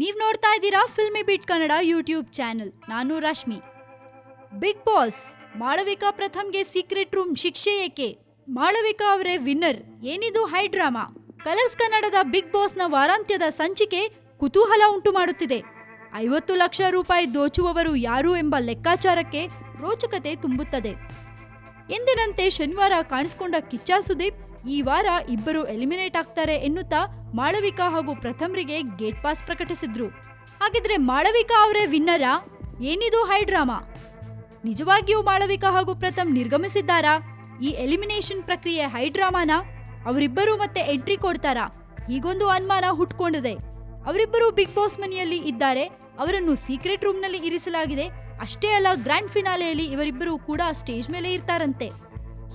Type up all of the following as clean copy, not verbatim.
ನೀವ್ ನೋಡ್ತಾ ಇದ್ದೀರಾ Filmibeat Kannada YouTube channel. ನಾನು ರಶ್ಮಿ. ಬಿಗ್ ಬಾಸ್ ಮಾಳವಿಕಾ ಪ್ರಥಮ್ಗೆ ಸೀಕ್ರೆಟ್ ರೂಮ್ ಶಿಕ್ಷೆ ಏಕೆ? ಮಾಳವಿಕಾ ಅವರೇ ವಿನ್ನರ್. ಏನಿದು ಹೈ ಡ್ರಾಮಾ? ಕಲರ್ಸ್ ಕನ್ನಡದ ಬಿಗ್ ಬಾಸ್ನ ವಾರಾಂತ್ಯದ ಸಂಚಿಕೆ ಕುತೂಹಲ ಉಂಟು ಮಾಡುತ್ತಿದೆ. 50 ಲಕ್ಷ ರೂಪಾಯಿ ದೋಚುವವರು ಯಾರು ಎಂಬ ಲೆಕ್ಕಾಚಾರಕ್ಕೆ ರೋಚಕತೆ ತುಂಬುತ್ತದೆ. ಎಂದಿನಂತೆ ಶನಿವಾರ ಕಾಣಿಸಿಕೊಂಡ ಕಿಚ್ಚ ಸುದೀಪ್ ಈ ವಾರ ಇಬ್ಬರು ಎಲಿಮಿನೇಟ್ ಆಗ್ತಾರೆ ಎನ್ನುತ್ತಾ ಮಾಳವಿಕಾ ಹಾಗೂ ಪ್ರಥಮ್ರಿಗೆ ಗೇಟ್ ಪಾಸ್ ಪ್ರಕಟಿಸಿದ್ರು. ಹಾಗಿದ್ರೆ ಮಾಳವಿಕಾ ಅವರೇ ವಿನ್ನರಾ? ಏನಿದು ಹೈ ಡ್ರಾಮಾ? ನಿಜವಾಗಿಯೂ ಮಾಳವಿಕಾ ಹಾಗೂ ಪ್ರಥಮ್ ನಿರ್ಗಮಿಸಿದ್ದಾರಾ? ಈ ಎಲಿಮಿನೇಷನ್ ಪ್ರಕ್ರಿಯೆ ಹೈ ಡ್ರಾಮಾನಾ? ಅವರಿಬ್ಬರು ಮತ್ತೆ ಎಂಟ್ರಿ ಕೊಡ್ತಾರಾ? ಹೀಗೊಂದು ಅನುಮಾನ ಹುಟ್ಕೊಂಡಿದೆ. ಅವರಿಬ್ಬರು ಬಿಗ್ ಬಾಸ್ ಮನೆಯಲ್ಲಿ ಇದ್ದಾರೆ. ಅವರನ್ನು ಸೀಕ್ರೆಟ್ ರೂಮ್ನಲ್ಲಿ ಇರಿಸಲಾಗಿದೆ. ಅಷ್ಟೇ ಅಲ್ಲ, ಗ್ರ್ಯಾಂಡ್ ಫಿನಾಲೆಯಲ್ಲಿ ಇವರಿಬ್ಬರು ಕೂಡ ಸ್ಟೇಜ್ ಮೇಲೆ ಇರ್ತಾರಂತೆ.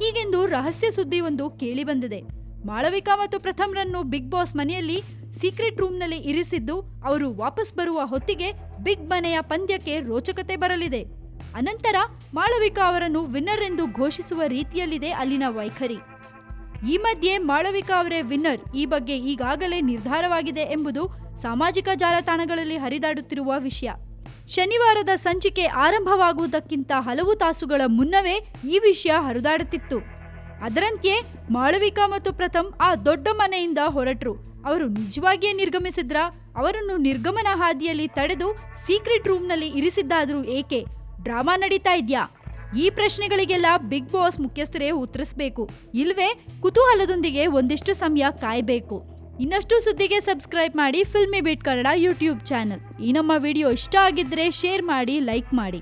ಹೀಗೆಂದು ರಹಸ್ಯ ಸುದ್ದಿ ಒಂದು ಕೇಳಿ ಬಂದಿದೆ. ಮಾಳವಿಕಾ ಮತ್ತು ಪ್ರಥಮ್ರನ್ನು ಬಿಗ್ ಬಾಸ್ ಮನೆಯಲ್ಲಿ ಸೀಕ್ರೆಟ್ ರೂಮ್ನಲ್ಲಿ ಇರಿಸಿದ್ದು ಅವರು ವಾಪಸ್ ಬರುವ ಹೊತ್ತಿಗೆ ಬಿಗ್ ಮನೆಯ ಪಂದ್ಯಕ್ಕೆ ರೋಚಕತೆ ಬರಲಿದೆ. ಅನಂತರ ಮಾಳವಿಕಾ ಅವರನ್ನು ವಿನ್ನರ್ ಎಂದು ಘೋಷಿಸುವ ರೀತಿಯಲ್ಲಿದೆ ಅಲ್ಲಿನ ವೈಖರಿ. ಈ ಮಧ್ಯೆ ಮಾಳವಿಕಾ ಅವರೇ ವಿನ್ನರ್, ಈ ಬಗ್ಗೆ ಈಗಾಗಲೇ ನಿರ್ಧಾರವಾಗಿದೆ ಎಂಬುದು ಸಾಮಾಜಿಕ ಜಾಲತಾಣಗಳಲ್ಲಿ ಹರಿದಾಡುತ್ತಿರುವ ವಿಷಯ. ಶನಿವಾರದ ಸಂಚಿಕೆ ಆರಂಭವಾಗುವುದಕ್ಕಿಂತ ಹಲವು ತಾಸುಗಳ ಮುನ್ನವೇ ಈ ವಿಷಯ ಹರಿದಾಡುತ್ತಿತ್ತು. ಅದರಂತೆಯೇ ಮಾಳವಿಕಾ ಮತ್ತು ಪ್ರಥಮ್ ಆ ದೊಡ್ಡ ಮನೆಯಿಂದ ಹೊರಟ್ರು. ಅವರು ನಿಜವಾಗಿಯೇ ನಿರ್ಗಮಿಸಿದ್ರಾ? ಅವರನ್ನು ನಿರ್ಗಮನ ಹಾದಿಯಲ್ಲಿ ತಡೆದು ಸೀಕ್ರೆಟ್ ರೂಮ್ನಲ್ಲಿ ಇರಿಸಿದ್ದಾದ್ರೂ ಏಕೆ? ಡ್ರಾಮಾ ನಡೀತಾ ಇದ್ಯಾ? ಈ ಪ್ರಶ್ನೆಗಳಿಗೆಲ್ಲ ಬಿಗ್ ಬಾಸ್ ಮುಖ್ಯಸ್ಥರೇ ಉತ್ತರಿಸಬೇಕು. ಇಲ್ವೇ ಕುತೂಹಲದೊಂದಿಗೆ ಒಂದಿಷ್ಟು ಸಮಯ ಕಾಯಬೇಕು. ಇನ್ನಷ್ಟು ಸುದ್ದಿಗೆ ಸಬ್ಸ್ಕ್ರೈಬ್ ಮಾಡಿ Filmibeat Kannada YouTube channel. ಈ ನಮ್ಮ ವಿಡಿಯೋ ಇಷ್ಟ ಆಗಿದ್ರೆ ಶೇರ್ ಮಾಡಿ, ಲೈಕ್ ಮಾಡಿ.